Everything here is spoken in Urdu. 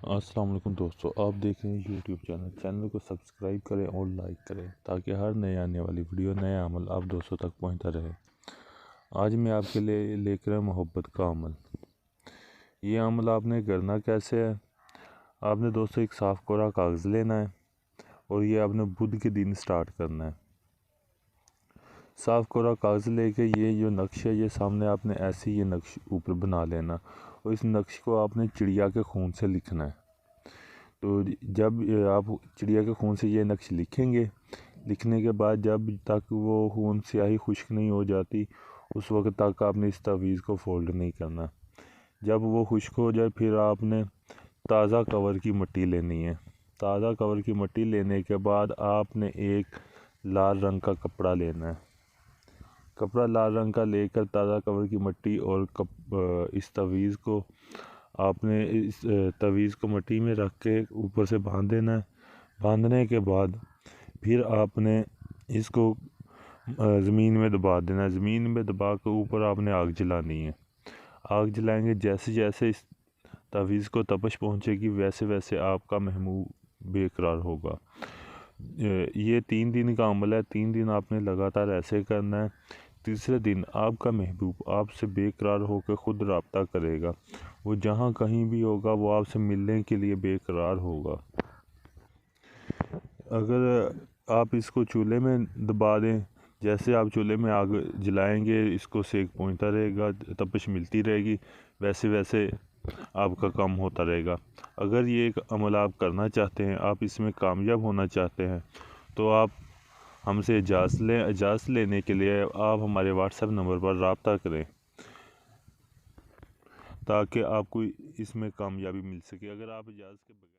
السلام علیکم دوستو، آپ دیکھ رہے ہیں یوٹیوب چینل کو سبسکرائب کریں اور لائک کریں تاکہ ہر نئے آنے والی ویڈیو نیا عمل آپ دوستوں تک پہنچتا رہے۔ آج میں آپ کے لیے لے کر محبت کا عمل۔ یہ عمل آپ نے کرنا کیسے ہے؟ آپ نے دوستو ایک صاف کورا کاغذ لینا ہے اور یہ آپ نے بدھ کے دن سٹارٹ کرنا ہے۔ صاف کورا کاغذ لے کے یہ جو نقش ہے یہ سامنے آپ نے ایسے یہ نقش اوپر بنا لینا اور اس نقش کو آپ نے چڑیا کے خون سے لکھنا ہے۔ تو جب آپ چڑیا کے خون سے یہ نقش لکھیں گے، لکھنے کے بعد جب تک وہ خون سیاہی خشک نہیں ہو جاتی اس وقت تک آپ نے اس تعویذ کو فولڈ نہیں کرنا۔ جب وہ خشک ہو جائے پھر آپ نے تازہ کور کی مٹی لینی ہے۔ تازہ کور کی مٹی لینے کے بعد آپ نے ایک لال رنگ کا کپڑا لینا ہے۔ کپڑا لال رنگ کا لے کر تازہ کور کی مٹی اور اس تعویذ کو آپ نے اس تعویذ کو مٹی میں رکھ کے اوپر سے باندھ دینا ہے۔ باندھنے کے بعد پھر آپ نے اس کو زمین میں دبا دینا ہے۔ زمین میں دبا کے اوپر آپ نے آگ جلانی ہے۔ آگ جلائیں گے، جیسے جیسے اس تعویذ کو تپش پہنچے گی ویسے ویسے آپ کا محبوب بے قرار ہوگا۔ یہ 3 دن کا عمل ہے، 3 دن آپ نے لگاتار ایسے کرنا ہے۔ تیسرے دن آپ کا محبوب آپ سے بے قرار ہو کے خود رابطہ کرے گا۔ وہ جہاں کہیں بھی ہوگا وہ آپ سے ملنے کے لیے بے قرار ہوگا۔ اگر آپ اس کو چولہے میں دبا دیں، جیسے آپ چولہے میں آگ جلائیں گے اس کو سیک پہنچتا رہے گا، تپش ملتی رہے گی، ویسے ویسے آپ کا کام ہوتا رہے گا۔ اگر یہ ایک عمل آپ کرنا چاہتے ہیں، آپ اس میں کامیاب ہونا چاہتے ہیں تو آپ ہم سے اجازت لیں۔ اجازت لینے کے لیے آپ ہمارے واٹس ایپ نمبر پر رابطہ کریں تاکہ آپ کو اس میں کامیابی مل سکے۔ اگر آپ اجازت کے بغیر